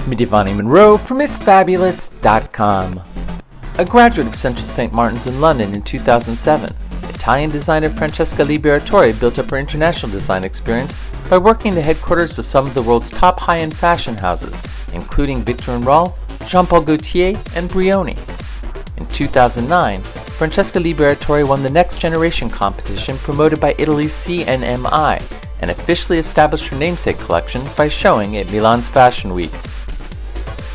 Mdivani Monroe from MissFabulous.com. A graduate of Central St. Martin's in London in 2007, Italian designer Francesca Liberatore built up her international design experience by working in the headquarters of some of the world's top high-end fashion houses, including Viktor & Rolf, Jean-Paul Gaultier, and Brioni. In 2009, Francesca Liberatore won the Next Generation competition promoted by Italy's CNMI and officially established her namesake collection by showing at Milan's Fashion Week.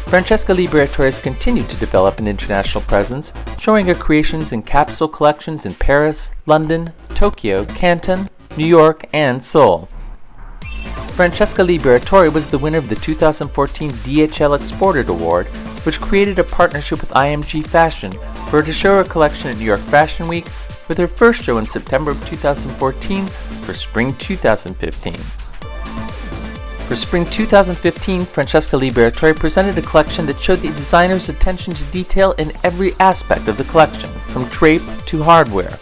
Francesca Liberatore has continued to develop an international presence, showing her creations in capsule collections in Paris, London, Tokyo, Canton, New York, and Seoul. Francesca Liberatore was the winner of the 2014 DHL Exported Award, which created a partnership with IMG Fashion for her to show her collection at New York Fashion Week, with her first show in September of 2014 for Spring 2015. For Spring 2015, Francesca Liberatore presented a collection that showed the designer's attention to detail in every aspect of the collection, from drape to hardware.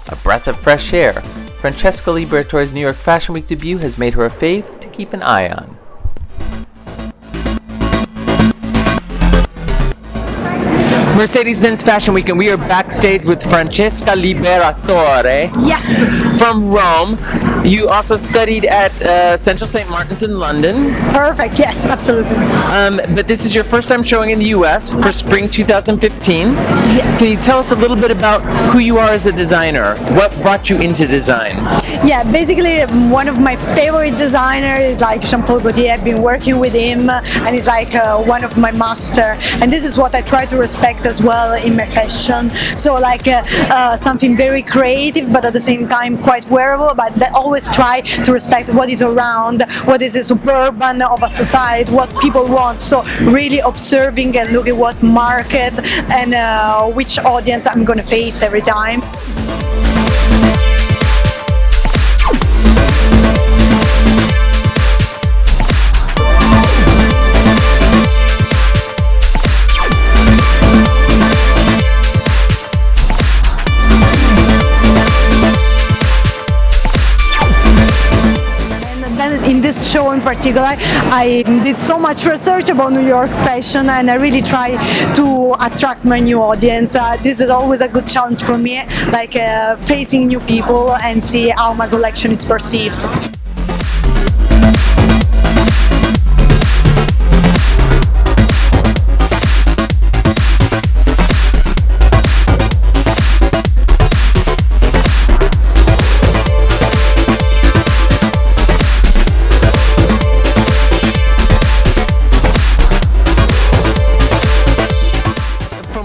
A breath of fresh air, Francesca Liberatore's New York Fashion Week debut has made her a fave to keep an eye on. Mercedes-Benz Fashion Week, and we are backstage with Francesca Liberatore. Yes. From Rome. You also studied at Central St. Martin's in London. Perfect. Yes, absolutely. But this is your first time showing in the U.S. for Spring 2015. Yes. Can you tell us a little bit about who you are as a designer? What brought you into design? Yeah, basically one of my favorite designers is like Jean-Paul Gaultier. I've been working with him, and he's like one of my master. And this is what I try to respect as well in my fashion. So like something very creative, but at the same time quite wearable. But I always try to respect what is around, what is the suburban of a society, what people want. So really observing and looking what market and which audience I'm going to face every time. In this show in particular, I did so much research about New York fashion, and I really try to attract my new audience. This is always a good challenge for me, like facing new people and see how my collection is perceived.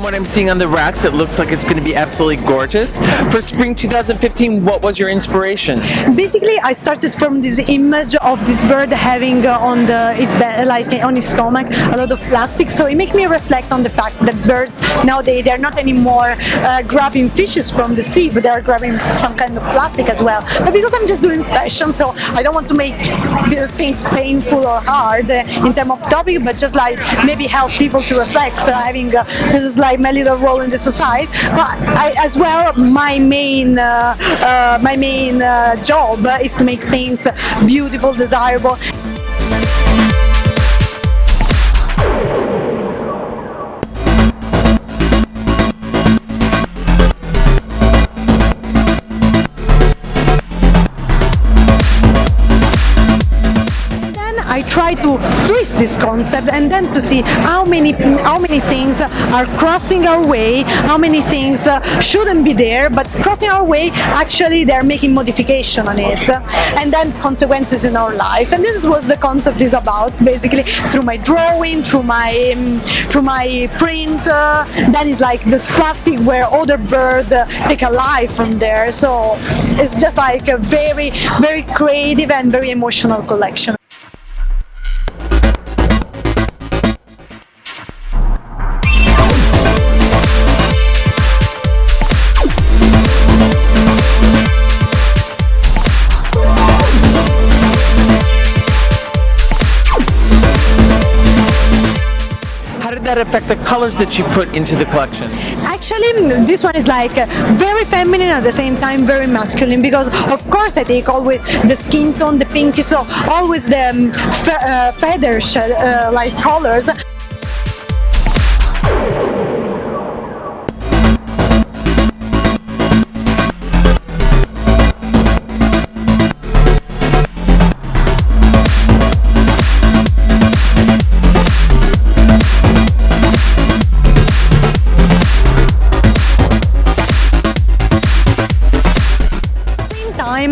What I'm seeing on the racks, it looks like it's going to be absolutely gorgeous. For Spring 2015, what was your inspiration? Basically, I started from this image of this bird having on his stomach a lot of plastic. So it made me reflect on the fact that birds nowadays they're not anymore grabbing fishes from the sea, but they're grabbing some kind of plastic as well. But because I'm just doing fashion, so I don't want to make things painful or hard in terms of topic, but just like maybe help people to reflect. Having this is like my little role in the society, but as well my main job is to make things beautiful, desirable. I try to twist this concept and then to see how many things are crossing our way, how many things shouldn't be there, but crossing our way, actually they're making modification on it, and then consequences in our life. And this is what the concept is about, basically through my drawing, through my print. Then it's like this plastic where other birds take a life from there. So it's just like a very, very creative and very emotional collection. that affect the colors that you put into the collection? Actually, this one is like very feminine at the same time very masculine, because of course I take always the skin tone, the pinkish, so always the feather like colors.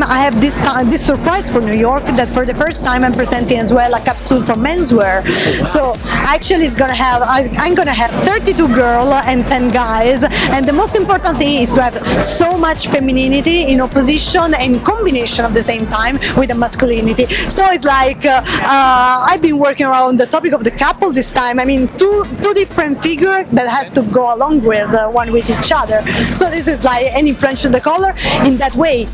I have this surprise for New York, that for the first time I'm presenting as well a capsule from menswear. So actually I'm gonna have 32 girls and 10 guys, and the most important thing is to have so much femininity in opposition and combination at the same time with the masculinity. So it's like I've been working around the topic of the couple this time. I mean, two different figures that has to go along with one with each other. So this is like an influential the color in that way.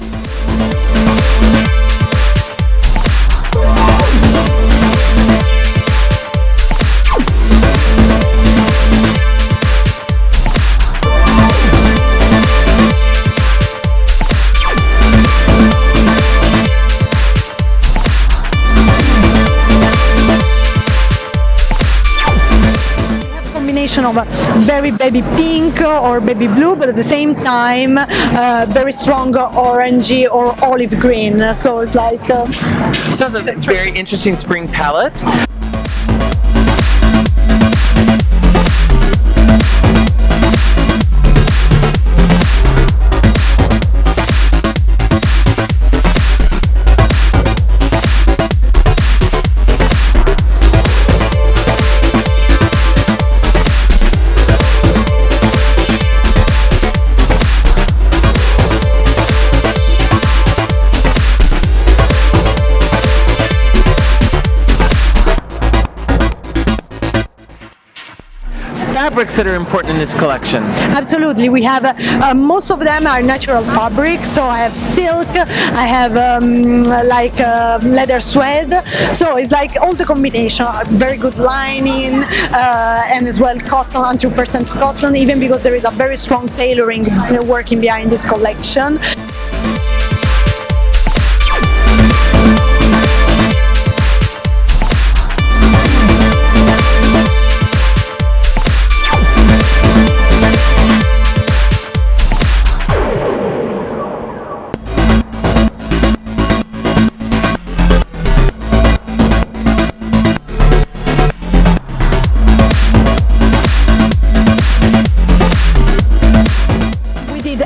Of a very baby pink or baby blue, but at the same time very strong orangey or olive green. So it's like sounds like a very interesting spring palette. Fabrics that are important in this collection. Absolutely, we have most of them are natural fabric. So I have silk, I have like leather suede. So it's like all the combination, very good lining, and as well cotton, 100% cotton. Even because there is a very strong tailoring working behind this collection.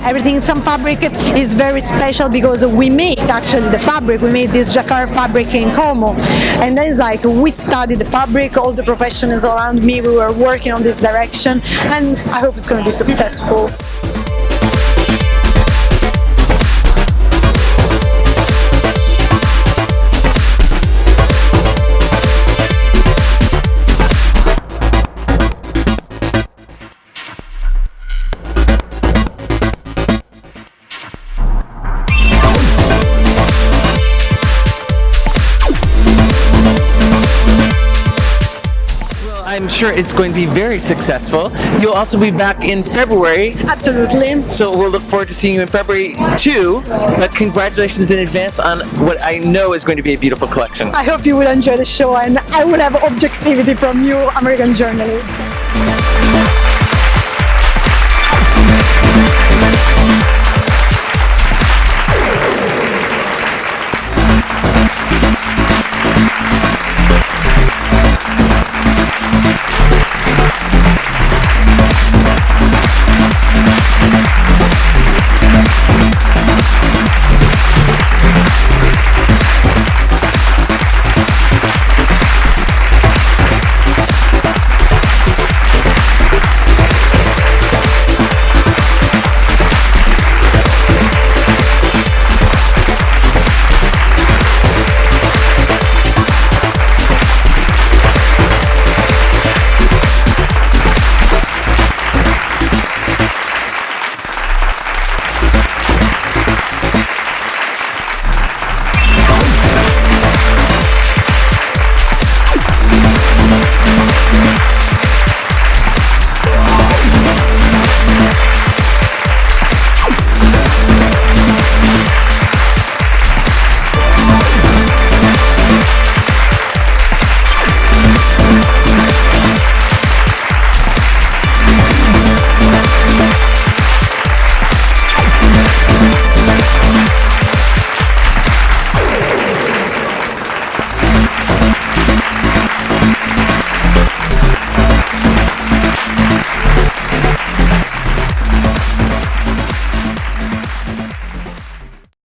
Everything, some fabric is very special because we make actually the fabric, we made this jacquard fabric in Como, and then it's like we studied the fabric, all the professionals around me, we were working on this direction, and I hope it's going to be successful. I'm sure it's going to be very successful. You'll also be back in February. Absolutely. So we'll look forward to seeing you in February too. But congratulations in advance on what I know is going to be a beautiful collection. I hope you will enjoy the show, and I will have objectivity from you, American journalists.